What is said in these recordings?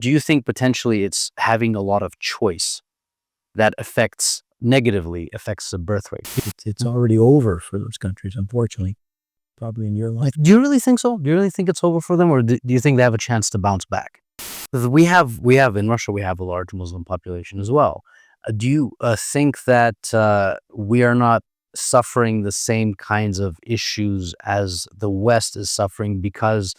Do you think potentially it's having a lot of choice that negatively affects the birth rate? It's already over for those countries, unfortunately. Probably in your life. Do you really think so? Do you really think it's over for them, or do you think they have a chance to bounce back? Because we have in Russia, we have a large Muslim population as well. Do you think that we are not suffering the same kinds of issues as the West is suffering because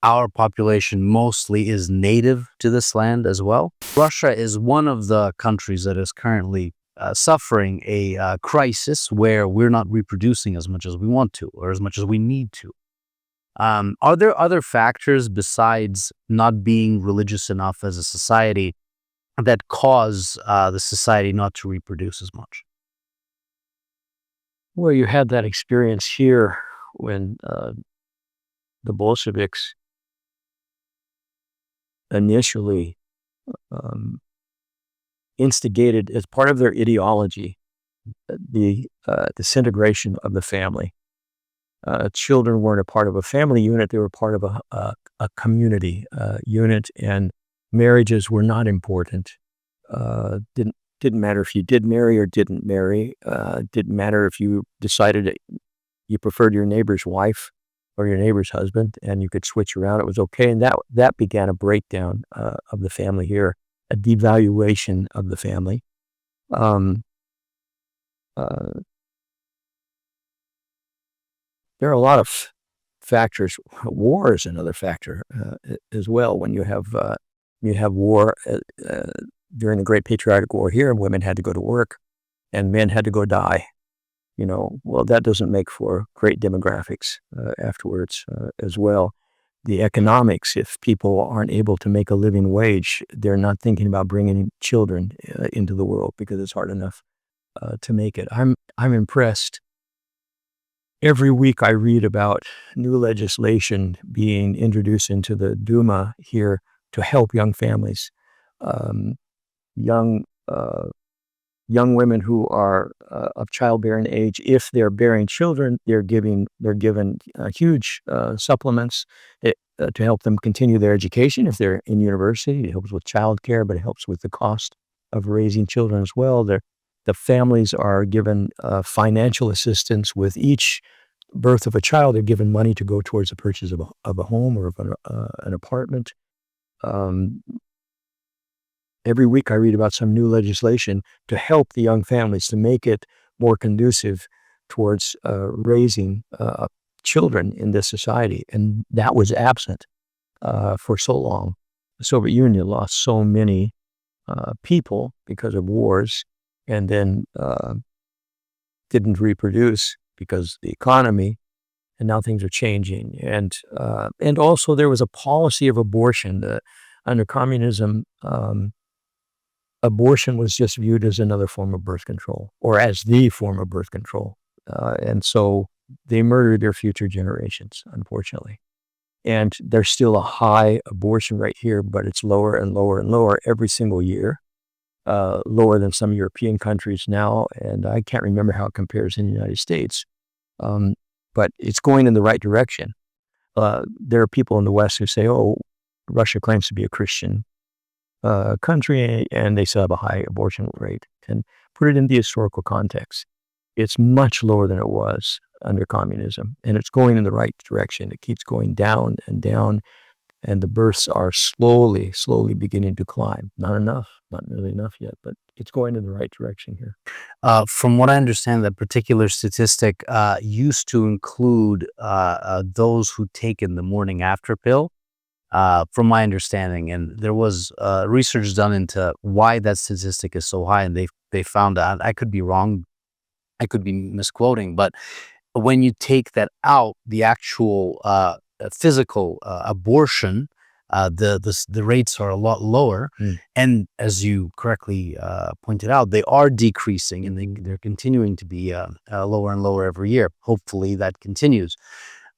our population mostly is native to this land as well? Russia is one of the countries that is currently suffering a crisis where we're not reproducing as much as we want to or as much as we need to. Are there other factors besides not being religious enough as a society that cause the society not to reproduce as much? Well, you had that experience here when the Bolsheviks initially instigated, as part of their ideology, the disintegration of the family. Children weren't a part of a family unit, they were part of a community unit, and marriages were not important. Didn't matter if you did marry or didn't marry. Didn't matter if you decided that you preferred your neighbor's wife or your neighbor's husband, and you could switch around. It was okay, and that began a breakdown of the family here, a devaluation of the family. There are a lot of factors. War is another factor as well. When you have war during the Great Patriotic War here, women had to go to work, and men had to go die. Well, that doesn't make for great demographics afterwards as well. The economics, if people aren't able to make a living wage, they're not thinking about bringing children into the world because it's hard enough to make it. I'm impressed. Every week I read about new legislation being introduced into the Duma here to help young families, young women who are of childbearing age. If they're bearing children, they're given huge supplements to help them continue their education. If they're in university, it helps with childcare, but it helps with the cost of raising children as well. The families are given financial assistance with each birth of a child. They're given money to go towards the purchase of a home or of an apartment. Every week I read about some new legislation to help the young families, to make it more conducive towards raising children in this society. And that was absent for so long. The Soviet Union lost so many people because of wars, and then didn't reproduce because of the economy, and now things are changing. And also there was a policy of abortion. Under communism, abortion was just viewed as another form of birth control, or as the form of birth control. And so they murdered their future generations, unfortunately. And there's still a high abortion rate here, but it's lower and lower and lower every single year. Lower than some European countries now, and I can't remember how it compares in the United States. But it's going in the right direction. There are people in the West who say, oh, Russia claims to be a Christian country, and they still have a high abortion rate. And put it in the historical context. It's much lower than it was under communism, and it's going in the right direction. It keeps going down and down, and the births are slowly beginning to climb. Not enough, not nearly enough yet, but it's going in the right direction here. From what I understand, that particular statistic used to include those who taken the morning after pill, from my understanding. And there was research done into why that statistic is so high, and they found out, I could be wrong, I could be misquoting, but when you take that out, the actual physical abortion, the rates are a lot lower. And as you correctly pointed out, they are decreasing, and they're continuing to be lower and lower every year. Hopefully that continues.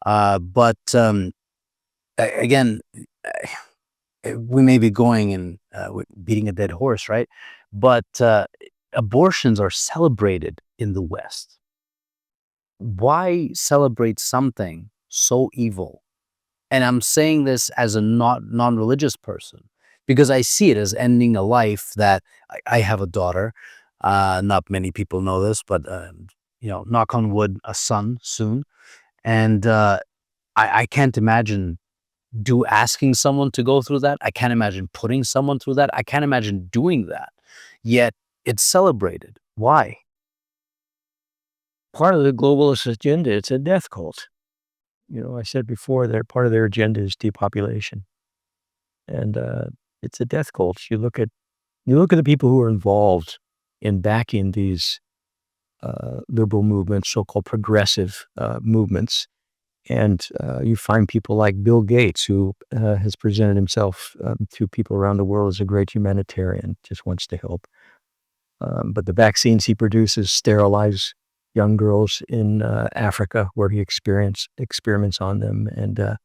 But again, we may be going and beating a dead horse, right? But abortions are celebrated in the West. Why celebrate something so evil? And I'm saying this as a non-religious person. because I see it as ending a life that I have a daughter. Not many people know this, but knock on wood, a son soon, and I can't imagine asking someone to go through that. I can't imagine putting someone through that. I can't imagine doing that. Yet it's celebrated. Why? Part of the globalist agenda, it's a death cult. I said before that part of their agenda is depopulation. And it's a death cult. You look at the people who are involved in backing these liberal movements, so-called progressive movements, and you find people like Bill Gates, who has presented himself to people around the world as a great humanitarian, just wants to help. But the vaccines he produces sterilize young girls in Africa, where he experiments on them. And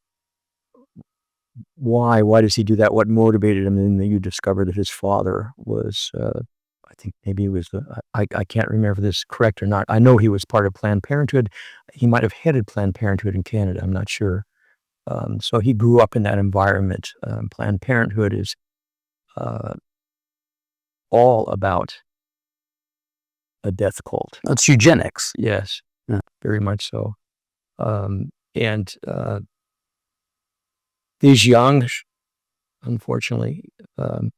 why? Why does he do that? What motivated him? And then you discover that his father was, I think maybe he was I can't remember if this is correct or not. I know he was part of Planned Parenthood. He might have headed Planned Parenthood in Canada. I'm not sure. So he grew up in that environment. Planned Parenthood is all about a death cult. It's eugenics. Yes, Yeah. very much so. And these young, unfortunately,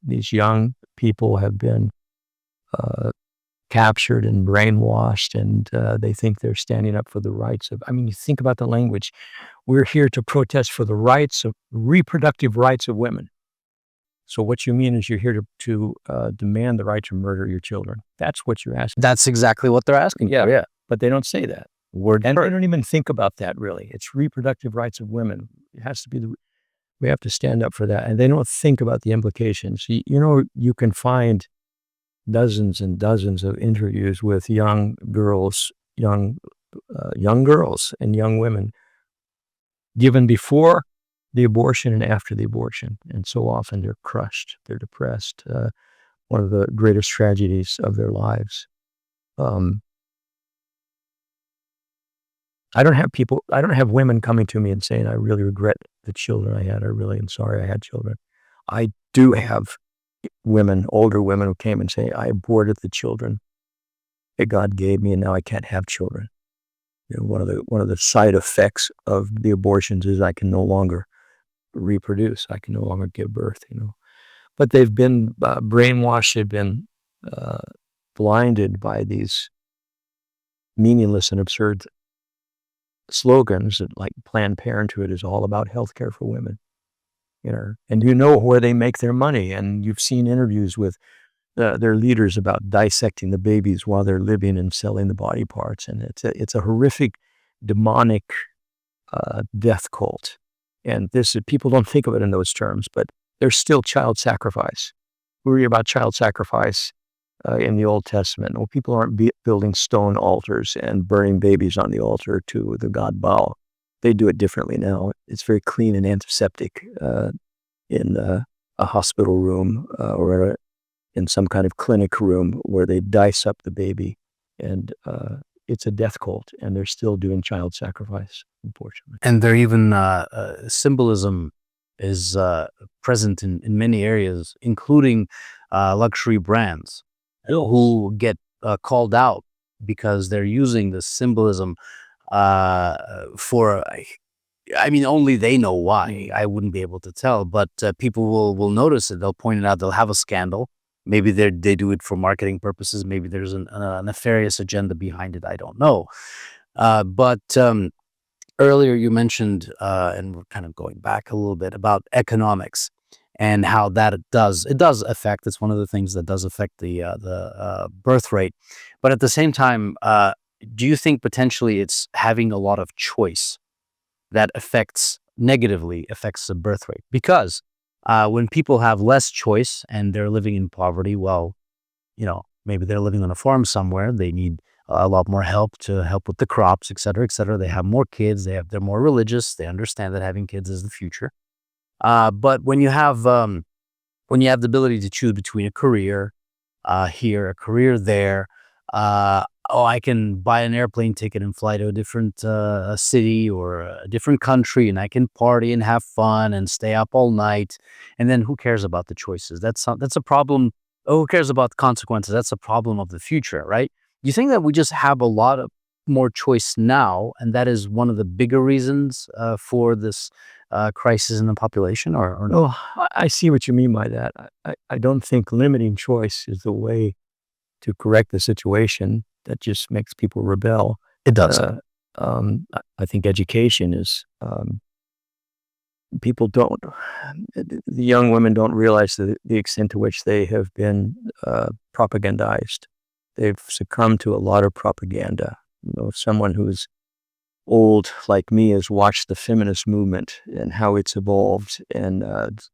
these young people have been captured and brainwashed, and they think they're standing up for the rights of, you think about the language. We're here to protest for the reproductive rights of women. So what you mean is you're here to demand the right to murder your children. That's what you're asking. That's exactly what they're asking for. Yeah, but they don't say that. And they don't even think about that, really. It's reproductive rights of women. It has to be we have to stand up for that. And they don't think about the implications. You can find dozens and dozens of interviews with young girls and young women given before the abortion and after the abortion. And so often they're crushed, they're depressed. One of the greatest tragedies of their lives. I don't have women coming to me and saying, I really regret the children I had. I really am sorry I had children. I do have women, older women, who came and say, I aborted the children that God gave me, and now I can't have children. One of the side effects of the abortions is I can no longer reproduce. I can no longer give birth. But they've been brainwashed. They've been blinded by these meaningless and absurd slogans that, like, Planned Parenthood is all about healthcare for women. And where they make their money. And you've seen interviews with their leaders about dissecting the babies while they're living and selling the body parts. And it's a horrific, demonic death cult. And people don't think of it in those terms, but there's still child sacrifice. We read about child sacrifice in the Old Testament. Well, people aren't building stone altars and burning babies on the altar to the god Baal. They do it differently now. It's very clean and antiseptic in a hospital room or in some kind of clinic room where they dice up the baby. And it's a death cult, and they're still doing child sacrifice, unfortunately. And there even symbolism is present in many areas, including luxury brands who get called out because they're using the symbolism for, only they know why. I wouldn't be able to tell, but people will notice it. They'll point it out. They'll have a scandal. Maybe they do it for marketing purposes. Maybe there's a nefarious agenda behind it. I don't know. But earlier you mentioned, and we're kind of going back a little bit, about economics and how that it does affect. It's one of the things that does affect the birth rate. But at the same time, do you think potentially it's having a lot of choice that negatively affects the birth rate? Because when people have less choice and they're living in poverty, well, maybe they're living on a farm somewhere. They need a lot more help to help with the crops, et cetera, et cetera. They have more kids. They're more religious. They understand that having kids is the future. But when you have the ability to choose between a career here, a career there, oh, I can buy an airplane ticket and fly to a different city or a different country, and I can party and have fun and stay up all night. And then who cares about the choices? That's a problem. Oh, who cares about the consequences? That's a problem of the future, right? You think that we just have a lot of more choice now, and that is one of the bigger reasons for this crisis in the population, or no? Oh, I see what you mean by that. I don't think limiting choice is the way to correct the situation. That just makes people rebel. It does. I think education is, people don't, the young women don't realize the extent to which they have been propagandized. They've succumbed to a lot of propaganda. Someone who's old like me has watched the feminist movement and how it's evolved, and it's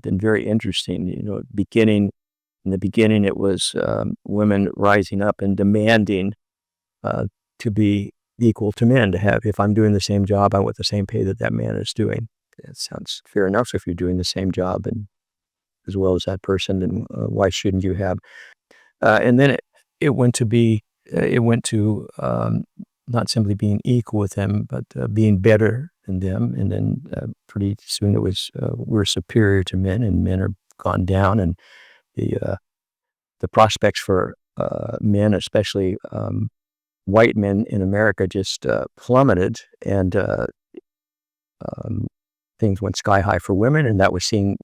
been very interesting. In the beginning, it was women rising up and demanding to be equal to men. If I'm doing the same job, I want the same pay that man is doing. That sounds fair enough. So if you're doing the same job and as well as that person, then why shouldn't you have? And then it went to not simply being equal with them, but being better than them. And then pretty soon it was we're superior to men, and men are gone down, and the prospects for men, especially white men in America, just plummeted, and things went sky high for women, and that was seen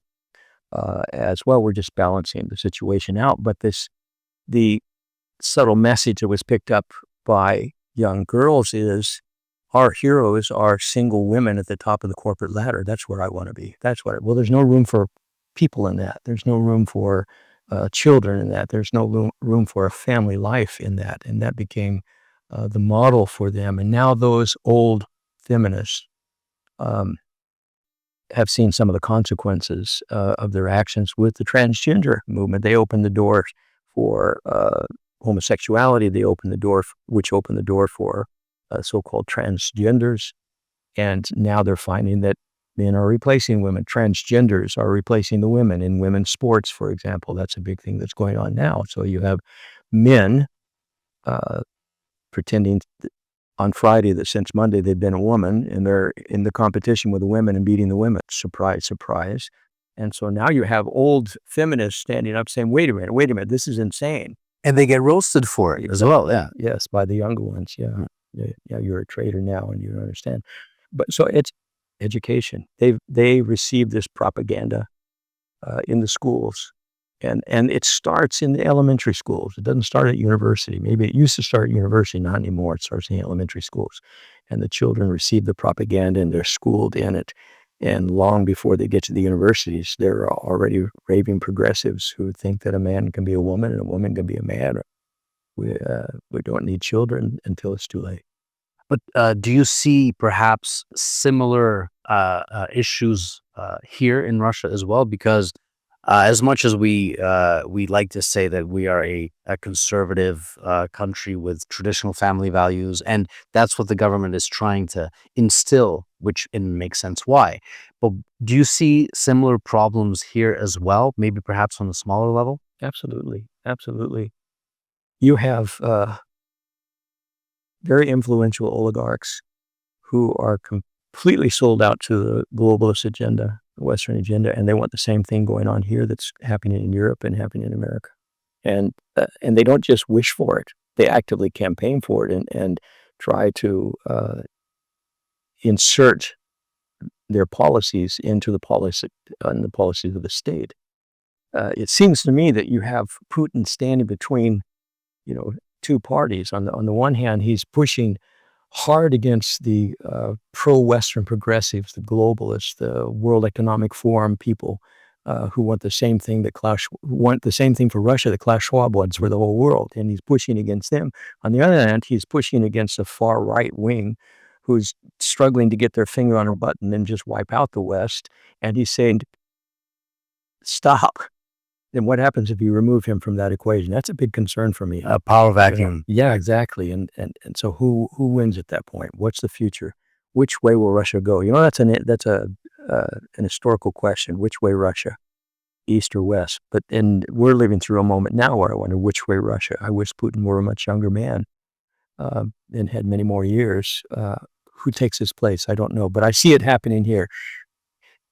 as well. We're just balancing the situation out, but the subtle message that was picked up by young girls is, our heroes are single women at the top of the corporate ladder. That's where I want to be. Well, there's no room for people in that. There's no room for children in that. There's no room for a family life in that. And that became the model for them. And now those old feminists have seen some of the consequences of their actions with the transgender movement. They opened the door for homosexuality. They opened the door, which opened the door for so-called transgenders. And now they're finding that men are replacing women. Transgenders are replacing the women in women's sports, for example. That's a big thing that's going on now. So you have men pretending on Friday that since Monday they've been a woman, and they're in the competition with the women and beating the women. Surprise, surprise. And so now you have old feminists standing up saying, wait a minute, this is insane. And they get roasted for it as well. Yeah. Yes, by the younger ones. Yeah. Yeah, you're a traitor now and you don't understand. But so it's education. They receive this propaganda in the schools, and it starts in the elementary schools. It doesn't start at university. Maybe it used to start at university, not anymore. It starts in elementary schools, and the children receive the propaganda and they're schooled in it. And long before they get to the universities, there are already raving progressives who think that a man can be a woman and a woman can be a man. We don't need children until it's too late. But do you see perhaps similar issues here in Russia as well? Because as much as we like to say that we are a conservative country with traditional family values, and that's what the government is trying to instill, which it makes sense why. But do you see similar problems here as well? Maybe perhaps on a smaller level? Absolutely, absolutely. You have very influential oligarchs who are completely sold out to the globalist agenda, the Western agenda, and they want the same thing going on here that's happening in Europe and happening in America. And they don't just wish for it; they actively campaign for it and try to insert their policies into the policies of the state. It seems to me that you have Putin standing between, two parties. On the one hand, he's pushing hard against the pro-Western progressives, the globalists, the World Economic Forum people who want the same thing for Russia that Klaus Schwab wants for the whole world, and he's pushing against them. On the other hand, he's pushing against a far right wing who's struggling to get their finger on a button and just wipe out the West, and he's saying, stop. Then what happens if you remove him from that equation? That's a big concern for me. A power vacuum. Yeah, exactly. And so who wins at that point? What's the future? Which way will Russia go? That's an historical question. Which way Russia? East or West. And we're living through a moment now where I wonder which way Russia. I wish Putin were a much younger man and had many more years. Who takes his place? I don't know, but I see it happening here.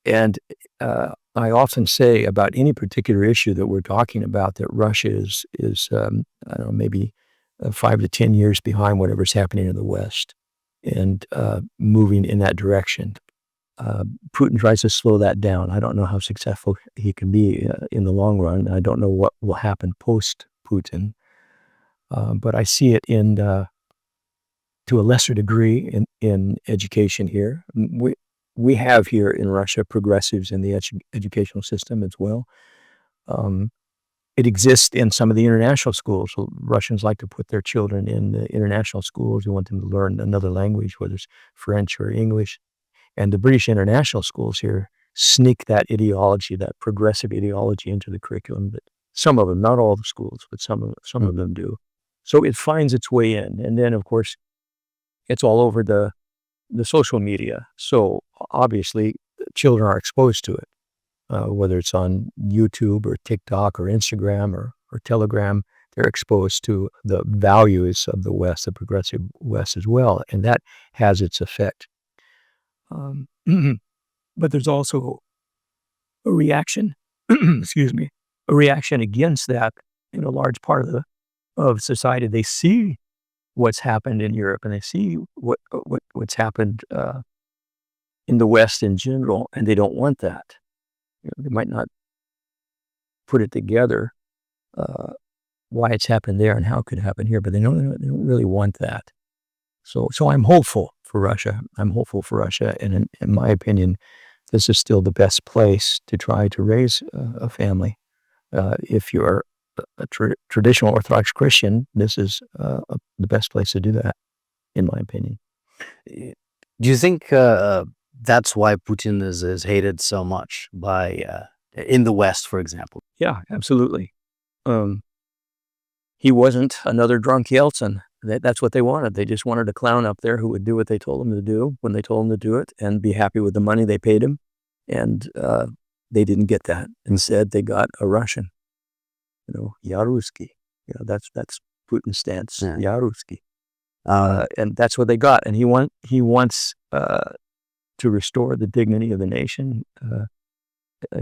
And I often say about any particular issue that we're talking about that Russia is I don't know, maybe 5 to 10 years behind whatever's happening in the West and moving in that direction. Putin tries to slow that down. I don't know how successful he can be in the long run. I don't know what will happen post-Putin, but I see it to a lesser degree in education here. We have here in Russia progressives in the educational system as well. It exists in some of the international schools. So Russians like to put their children in the international schools. We want them to learn another language, whether it's French or English. And the British international schools here sneak that ideology, that progressive ideology into the curriculum. But some of them, not all the schools, but some of them do. So it finds its way in. And then, of course, it's all over the social media. So obviously, children are exposed to it, whether it's on YouTube or TikTok or Instagram or Telegram. They're exposed to the values of the West, the progressive West as well. And that has its effect. But there's also a reaction, excuse me, a reaction against that in a large part of society. They see what's happened in Europe and they see what's happened in the West in general, and they don't want that. They might not put it together why it's happened there and how it could happen here, but they don't really want that. So I'm hopeful for Russia. I'm hopeful for Russia, and in my opinion, this is still the best place to try to raise a family. If you're a traditional Orthodox Christian, this is the best place to do that, in my opinion. Do you think that's why Putin is hated so much by in the West, for example? Yeah, absolutely. He wasn't another drunk Yeltsin. That's what they wanted. They just wanted a clown up there who would do what they told him to do when they told him to do it and be happy with the money they paid him. And they didn't get that. Instead, they got a Russian. Ya Ruski. That's Putin's stance. Yeah. Ya Ruski. And that's what they got. And he wants to restore the dignity of the nation.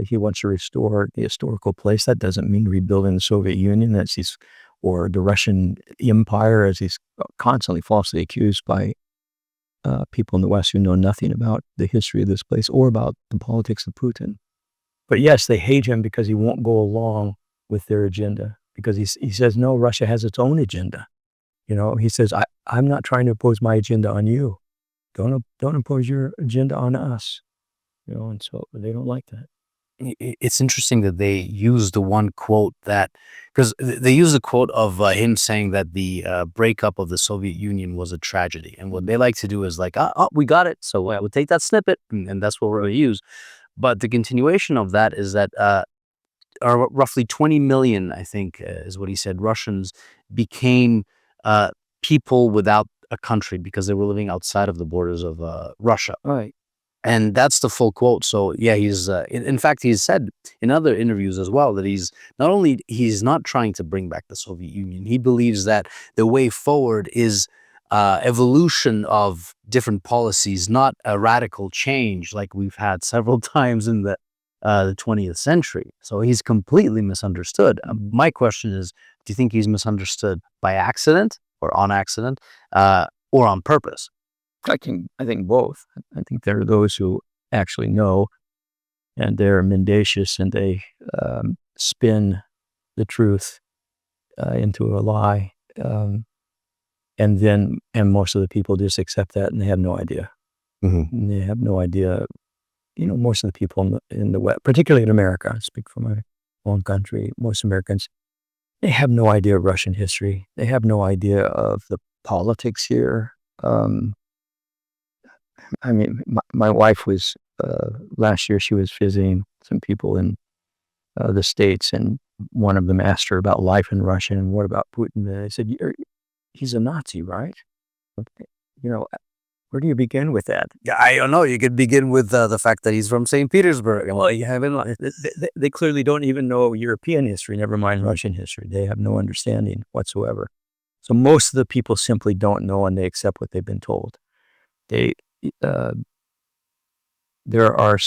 He wants to restore the historical place. That doesn't mean rebuilding the Soviet Union. Or the Russian Empire, as he's constantly falsely accused by people in the West who know nothing about the history of this place or about the politics of Putin. But yes, they hate him because he won't go along with their agenda. Because he says, no, Russia has its own agenda. He says, I'm not trying to impose my agenda on you. Don't impose your agenda on us. And so they don't like that. It's interesting that they use the one quote because they use the quote of him saying that the breakup of the Soviet Union was a tragedy. And what they like to do is like, we got it. So we'll take that snippet and that's what we're going to use. But the continuation of that is that roughly 20 million, I think, is what he said, Russians became people without a country because they were living outside of the borders of Russia. Right. And that's the full quote. So yeah, he's in fact, he's said in other interviews as well that he's not trying to bring back the Soviet Union. He believes that the way forward is evolution of different policies, not a radical change like we've had several times in the 20th century. So he's completely misunderstood. My question is, do you think he's misunderstood by accident or on accident or on purpose? I think both. I think there are those who actually know, and they're mendacious, and they spin the truth into a lie, and most of the people just accept that, and they have no idea. Mm-hmm. They have no idea. Most of the people in the West, particularly in America, I speak for my own country, most Americans, they have no idea of Russian history. They have no idea of the politics here. I mean, my wife was, last year she was visiting some people in the States, and one of them asked her about life in Russia and what about Putin? And I said, he's a Nazi, right? Where do you begin with that? Yeah, I don't know. You could begin with the fact that he's from St. Petersburg. And, well, you haven't. They clearly don't even know European history, never mind Russian history. They have no understanding whatsoever. So most of the people simply don't know, and they accept what they've been told. They, uh, there are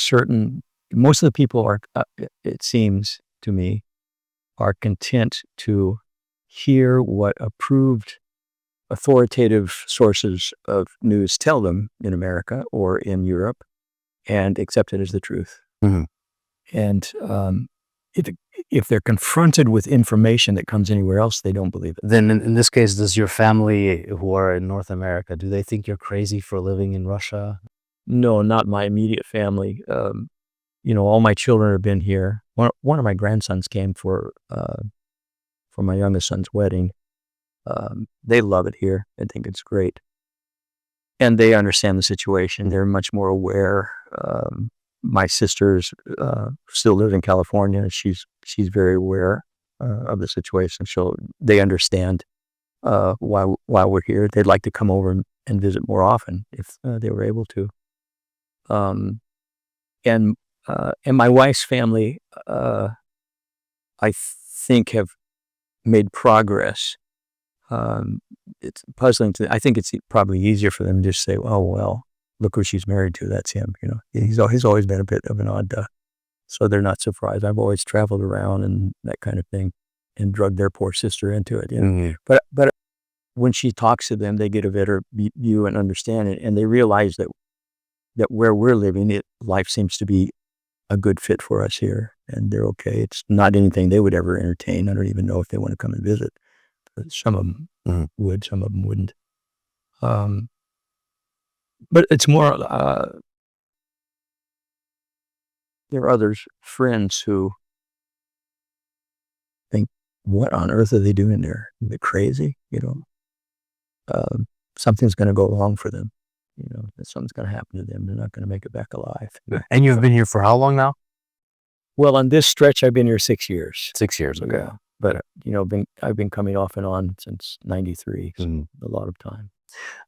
most of the people are, it seems to me, are content to hear what approved authoritative sources of news tell them in America or in Europe and accept it as the truth. Mhm. And if, if they're confronted with information that comes anywhere else, they don't believe it. Then in this case, does your family who are in North America, do they think you're crazy for living in Russia? No, not my immediate family. All my children have been here. One of my grandsons came for my youngest son's wedding. They love it here. I think it's great. And they understand the situation. They're much more aware. My sister's still lives in California. She's very aware of the situation. So they understand why we're here. They'd like to come over and visit more often if they were able to. And my wife's family, I think, have made progress. It's puzzling I think it's probably easier for them to just say, "Oh well, look who she's married to. That's him." He's always been a bit of an odd duck, so they're not surprised. I've always traveled around and that kind of thing, and drugged their poor sister into it. Mhm. But when she talks to them, they get a better view and understanding, and they realize that where we're living, life seems to be a good fit for us here, and they're okay. It's not anything they would ever entertain. I don't even know if they want to come and visit. Some of them Mhm. would, some of them wouldn't. But it's more, there are others, friends who think, what on earth are they doing there? Are they crazy? Something's going to go wrong for them. Something's going to happen to them. They're not going to make it back alive. And you've been here for how long now? Well, on this stretch, I've been here 6 years. 6 years. Okay. Yeah. But, I've been coming off and on since 93, so a lot of time.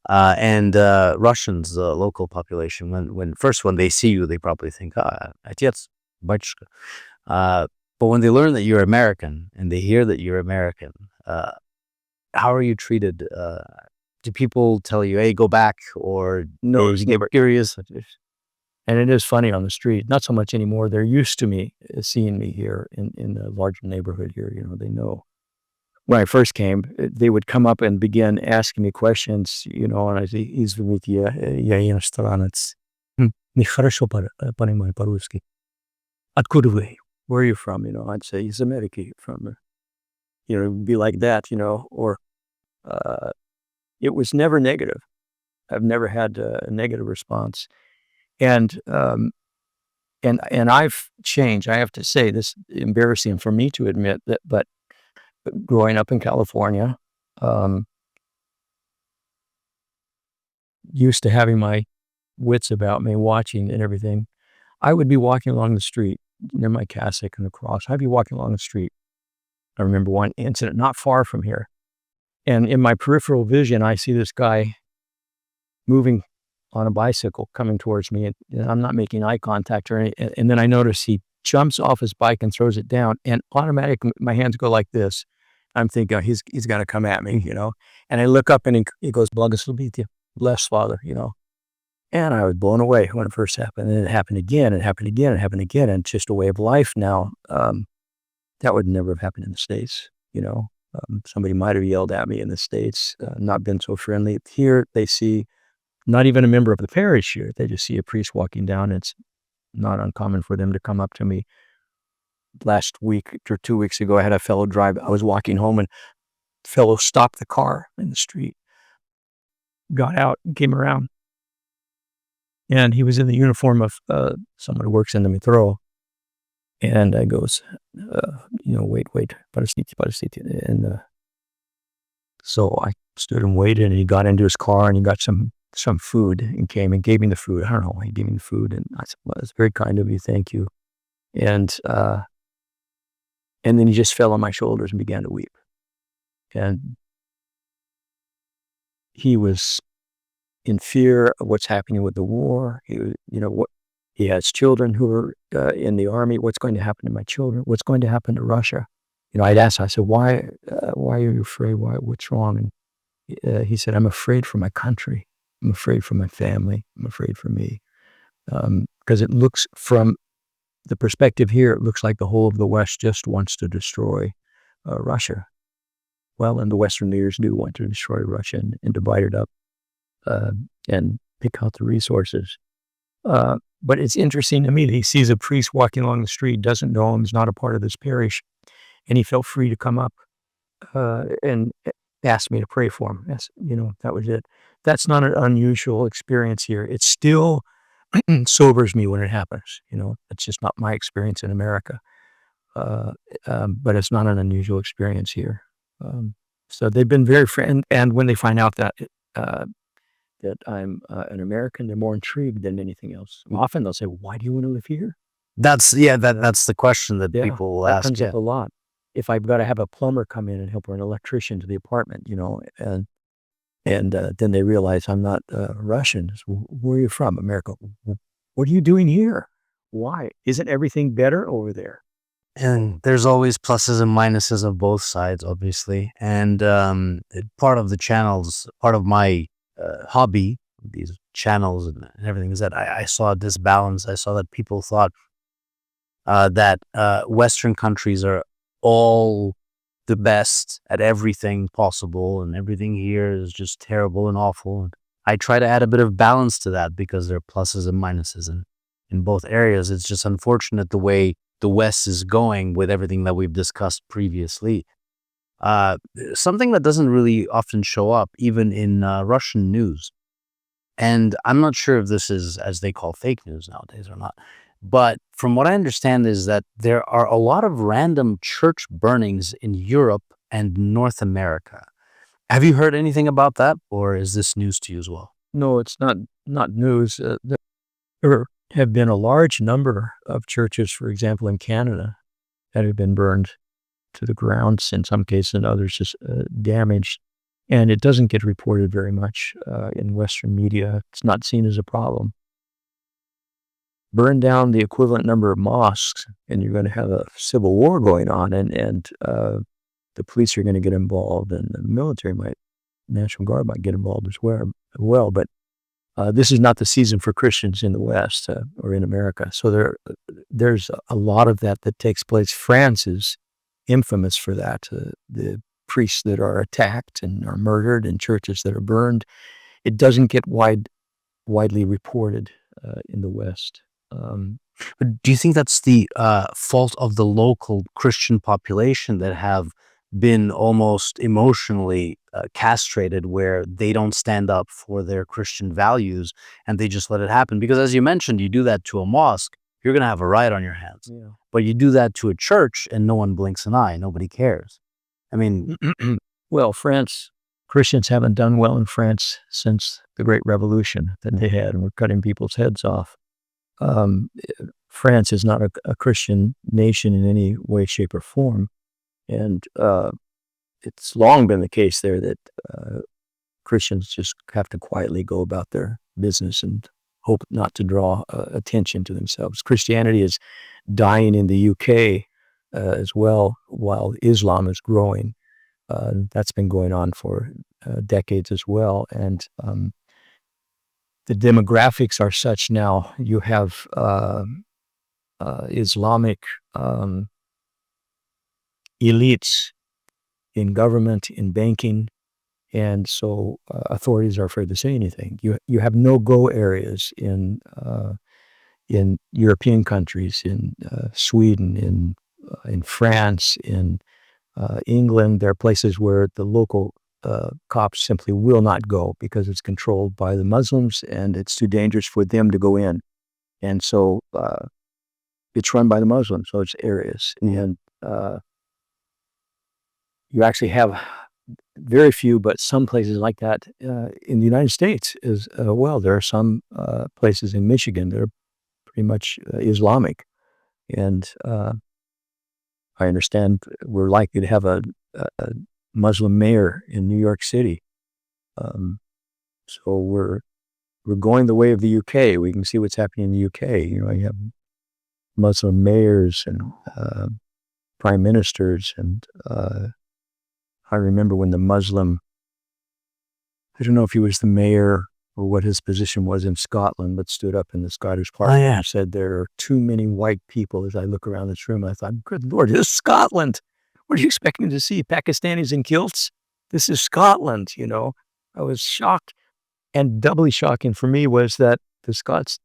And Russians, the local population, when they see you, they probably think, отец, батюшка. But when they learn that you're American and they hear that you're American, how are you treated? Do people tell you, "Hey, go back," or No, you get curious? and it is funny on the street. Not so much anymore. They're used to me seeing me here in the larger neighborhood here. They know. When I first came, they would come up and begin asking me questions, and I'd say, "Извините, я иностранец. Нехорошо понимаю по-русски. Откуда вы? Where are you from?" I'd say, "Из America, from," it'd be like that, or it was never negative. I've never had a negative response. And I've changed. I have to say, this is embarrassing for me to admit that, but growing up in California, used to having my wits about me, watching and everything, I would be walking along the street near my cassock and the cross. I'd be walking along the street. I remember one incident not far from here. And in my peripheral vision, I see this guy moving on a bicycle coming towards me. And I'm not making eye contact or anything. And then I notice he jumps off his bike and throws it down. And automatically, my hands go like this. I'm thinking, he's got to come at me, And I look up and he goes, "Благословите, bless, Father," And I was blown away when it first happened. And it happened again, it happened again, it happened again. And it's just a way of life now. That would never have happened in the States, Somebody might have yelled at me in the States, not been so friendly. Here, they see not even a member of the parish here. They just see a priest walking down. It's not uncommon for them to come up to me. Last week or 2 weeks ago, I had a fellow drive. I was walking home and a fellow stopped the car in the street, got out, and came around. And he was in the uniform of someone who works in the metro. And I goes, wait, подождите. And so I stood and waited, and he got into his car and he got some food and came and gave me the food. I don't know why he gave me the food. And I said, "Well, it's very kind of you. Thank you." And then he just fell on my shoulders and began to weep. And he was in fear of what's happening with the war. He has children who are in the army. What's going to happen to my children? What's going to happen to Russia? I'd asked, I said, why are you afraid? What's wrong? And he said, I'm afraid for my country. I'm afraid for my family. I'm afraid for me. Because it looks, from the perspective here, it looks like the whole of the West just wants to destroy Russia. Well, and the Western leaders do want to destroy Russia and divide it up and pick out the resources. But it's interesting to me that he sees a priest walking along the street, doesn't know him, is not a part of this parish, and he felt free to come up and asked me to pray for him. That was it. That's not an unusual experience here. It still sobers me when it happens. It's just not my experience in America. But it's not an unusual experience here. So they've been very friendly, and when they find out that I'm an American, they're more intrigued than anything else. Often they'll say, "Why do you want to live here?" That's that's the question that people will that ask. comes up a lot. If I've got to have a plumber come in and help, or an electrician to the apartment, and then they realize I'm not Russian. So, where are you from? America. What are you doing here? Why? Isn't everything better over there? And there's always pluses and minuses of both sides, obviously. And part of the channels, part of my hobby, these channels and everything, is that I saw a disbalance. I saw that people thought that Western countries are all the best at everything possible, and everything here is just terrible and awful. And I try to add a bit of balance to that, because there are pluses and minuses in both areas. It's just unfortunate the way the West is going with everything that we've discussed previously. Something that doesn't really often show up, even in Russian news. And I'm not sure if this is, as they call, fake news nowadays or not. But from what I understand is that there are a lot of random church burnings in Europe and North America. Have you heard anything about that, or is this news to you as well? No, it's not news. There have been a large number of churches, for example, in Canada, that have been burned to the ground, in some cases, and others just damaged. And it doesn't get reported very much in Western media. It's not seen as a problem. Burn down the equivalent number of mosques, and you're going to have a civil war going on, and the police are going to get involved, and the military National Guard might get involved as well. But this is not the season for Christians in the West or in America. So there's a lot of that takes place. France is infamous for that. The priests that are attacked and are murdered, and churches that are burned. It doesn't get widely reported in the West. But do you think that's the fault of the local Christian population that have been almost emotionally castrated, where they don't stand up for their Christian values and they just let it happen? Because, as you mentioned, you do that to a mosque, you're going to have a riot on your hands. Yeah. But you do that to a church and no one blinks an eye. Nobody cares. I mean, well, Christians haven't done well in France since the Great Revolution that they had, and were cutting people's heads off. France is not a Christian nation in any way, shape, or form. And it's long been the case there that Christians just have to quietly go about their business and hope not to draw attention to themselves. Christianity is dying in the UK as well, while Islam is growing. That's been going on for decades as well. And the demographics are such now. You have Islamic elites in government, in banking, and so authorities are afraid to say anything. You have no-go areas in European countries, in Sweden, in France, in England. There are places where the local cops simply will not go because it's controlled by the Muslims, and it's too dangerous for them to go in. And so it's run by the Muslims, those areas. And you actually have very few, but some places like that in the United States as well. There are some places in Michigan that are pretty much Islamic. And I understand we're likely to have a Muslim mayor in New York City. So we're going the way of the UK. We can see what's happening in the UK. You know, you have Muslim mayors and prime ministers, and I remember when the Muslim, I don't know if he was the mayor or what his position was in Scotland, but stood up in the Scottish Parliament and said, there are too many white people. As I look around this room, I thought, good Lord, this is Scotland. What are you expecting to see? Pakistanis in kilts? This is Scotland, you know. I was shocked. And doubly shocking for me was that the Scots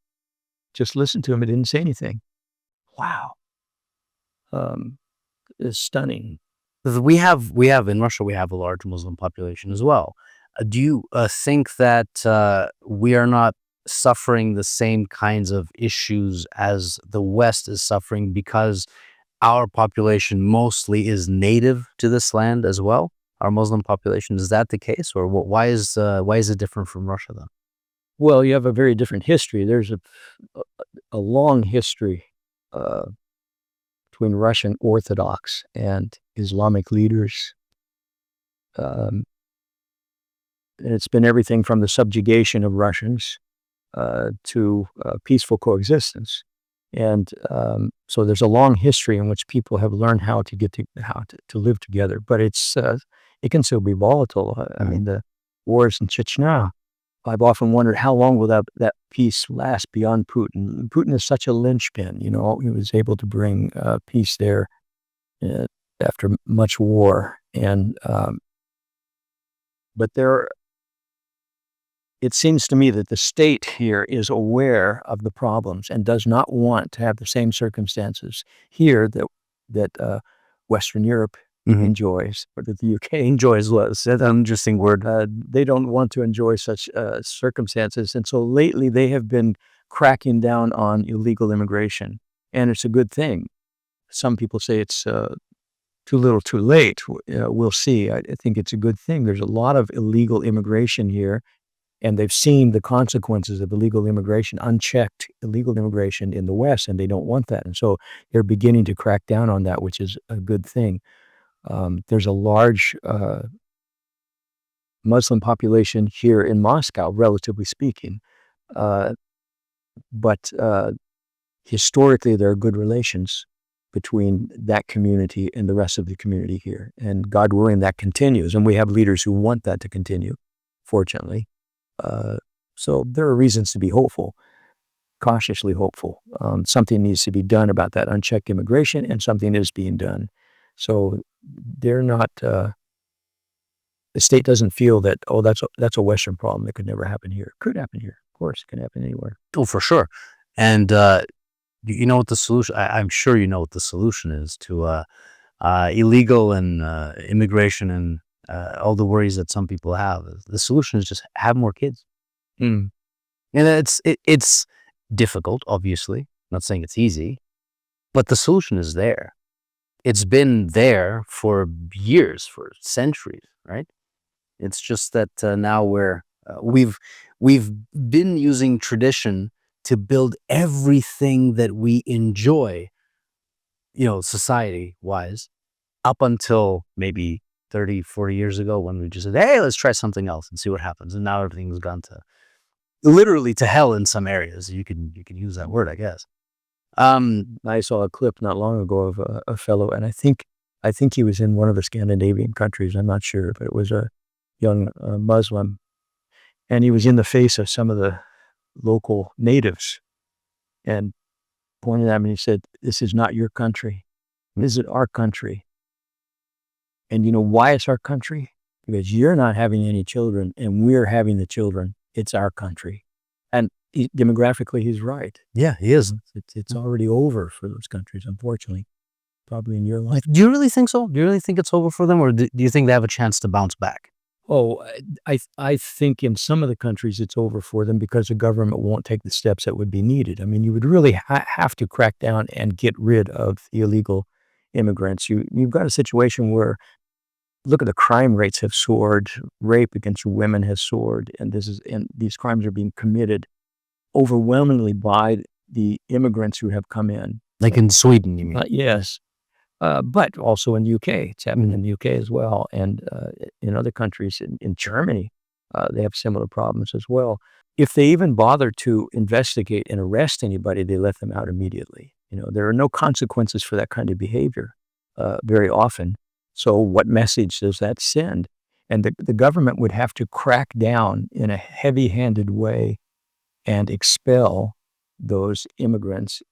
just listened to him and didn't say anything. Wow. It's stunning. We have in Russia, we have a large Muslim population as well. Do you think that we are not suffering the same kinds of issues as the West is suffering because our population mostly is native to this land as well? Our Muslim population, is that the case, or why is it different from Russia then? Well, you have a very different history. There's a long history between Russian Orthodox and Islamic leaders. And it's been everything from the subjugation of Russians to peaceful coexistence. And so there's a long history in which people have learned how to live together. But it can still be volatile. I mean, the wars in Chechnya, I've often wondered how long will that peace last beyond Putin. Putin is such a linchpin, you know. He was able to bring peace there after much war. And but it seems to me that the state here is aware of the problems and does not want to have the same circumstances here that Western Europe enjoys, or that the UK enjoys. That's an interesting word. They don't want to enjoy such circumstances. And so lately they have been cracking down on illegal immigration. And it's a good thing. Some people say it's too little too late. We'll see. I think it's a good thing. There's a lot of illegal immigration here. And they've seen the consequences of illegal immigration, unchecked illegal immigration in the West, and they don't want that. And so they're beginning to crack down on that, which is a good thing. There's a large Muslim population here in Moscow, relatively speaking. But historically, there are good relations between that community and the rest of the community here. And God willing, that continues. And we have leaders who want that to continue, fortunately. So there are reasons to be hopeful, cautiously hopeful. Something needs to be done about that unchecked immigration, and something is being done. So they're not, the state doesn't feel that, oh, that's a Western problem that could never happen here. It could happen here. Of course, it can happen anywhere. Oh, for sure. And you know what the solution, I'm sure you know what the solution is to illegal and immigration and all the worries that some people have. The solution is just have more kids. And it's difficult, obviously. I'm not saying it's easy, but the solution is there. It's been there for years, for centuries, right? It's just that now we've been using tradition to build everything that we enjoy, you know, society-wise, up until maybe 30, 40 years ago, when we just said, hey, let's try something else and see what happens. And now everything's gone to literally to hell in some areas. You can use that word, I guess. I saw a clip not long ago of a fellow, and I think he was in one of the Scandinavian countries. I'm not sure, but it was a young Muslim, and he was in the face of some of the local natives and pointed at me and he said, this is not your country. This is our country. And you know why it's our country? Because you're not having any children and we're having the children. It's our country. And demographically, he's right. Yeah, he is. It's already over for those countries, unfortunately. Probably in your life. Do you really think so? Do you really think it's over for them, or do you think they have a chance to bounce back? Oh, I think in some of the countries it's over for them because the government won't take the steps that would be needed. I mean, you would really have to crack down and get rid of the illegal immigrants. You've got a situation where, look at the crime rates have soared, rape against women has soared, and these crimes are being committed overwhelmingly by the immigrants who have come in. Like in Sweden, you mean? Yes. But also in the UK, it's happening in the UK as well, and in other countries, in Germany, they have similar problems as well. if they even bother to investigate and arrest anybody, they let them out immediately. There are no consequences for that kind of behavior very often. So what message does that send? And the government would have to crack down in a heavy-handed way and expel those immigrants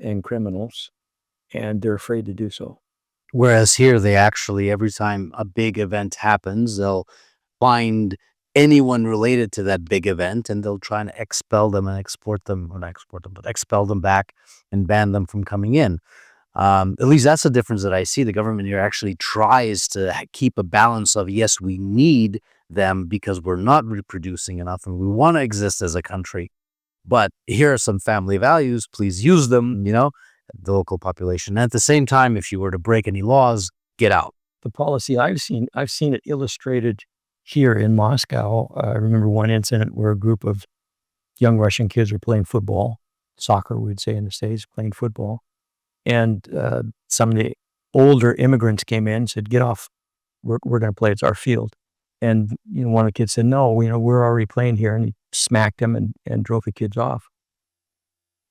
and criminals, and they're afraid to do so. Whereas here, they actually, every time a big event happens, they'll find anyone related to that big event, and they'll try and expel them and export them, or not export them, but expel them back and ban them from coming in. At least that's the difference that I see. The government here actually tries to keep a balance of, yes, we need them because we're not reproducing enough and we want to exist as a country. But here are some family values. Please use them, the local population. And at the same time, if you were to break any laws, get out. The policy I've seen it illustrated here in Moscow. I remember one incident where a group of young Russian kids were playing football, soccer, we'd say in the States, playing football. And some of the older immigrants came in and said, "Get off, we're going to play, it's our field." And one of the kids said, "No, we're already playing here." And he smacked them and drove the kids off.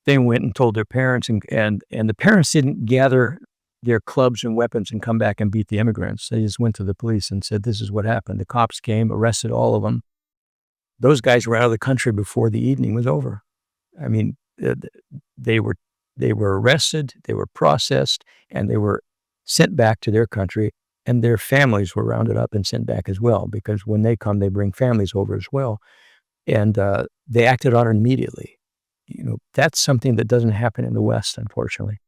They went and told their parents, and the parents didn't gather their clubs and weapons and come back and beat the immigrants. They just went to the police and said, "This is what happened." The cops came, arrested all of them. Those guys were out of the country before the evening was over. I mean, they were arrested, they were processed, and they were sent back to their country, and their families were rounded up and sent back as well, because when they come, they bring families over as well. And they acted on it immediately. That's something that doesn't happen in the West, unfortunately.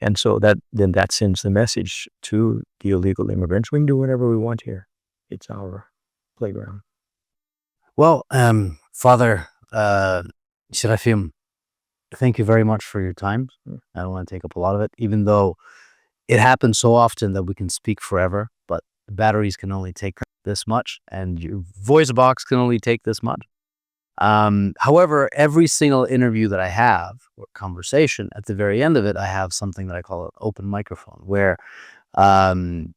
And so that sends the message to the illegal immigrants: we can do whatever we want here. It's our playground. Well, Father Serafim, thank you very much for your time. I don't want to take up a lot of it, even though it happens so often that we can speak forever, but the batteries can only take this much, and your voice box can only take this much. However, every single interview that I have, or conversation, at the very end of it, I have something that I call an open microphone, where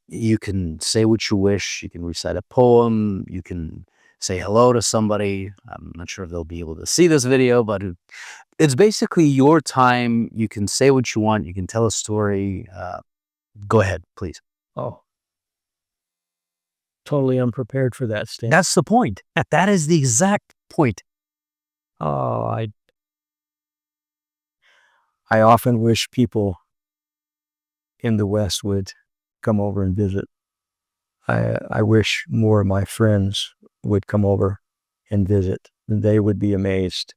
you can say what you wish, you can recite a poem, you can say hello to somebody. I'm not sure if they'll be able to see this video, but it's basically your time. You can say what you want, you can tell a story. Go ahead, please. Oh, totally unprepared for that, Stan. That's the point. That is the exact point. Oh, I often wish people in the West would come over and visit. I wish more of my friends would come over and visit. They would be amazed.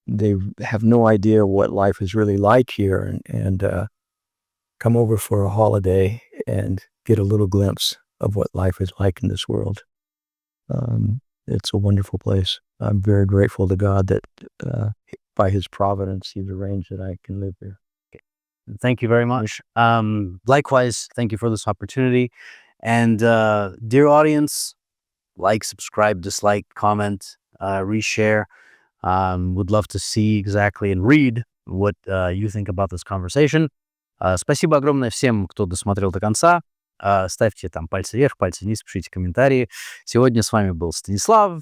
They have no idea what life is really like here, and come over for a holiday and get a little glimpse of what life is like in this world. It's a wonderful place. I'm very grateful to God that by His providence, He's arranged that I can live here. Thank you very much. Likewise, thank you for this opportunity. And dear audience, like, subscribe, dislike, comment, reshare. Would love to see exactly and read what you think about this conversation. Спасибо огромное всем, кто досмотрел до конца. Ставьте там пальцы вверх, пальцы вниз, пишите комментарии. Сегодня с вами был Станислав,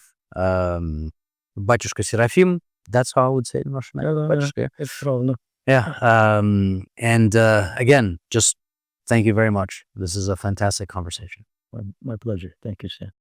батюшка Серафим. That's how I would say it in Russian. Батюшка. It's ровно. Yeah. And again, just thank you very much. This is a fantastic conversation. My pleasure. Thank you, Stan.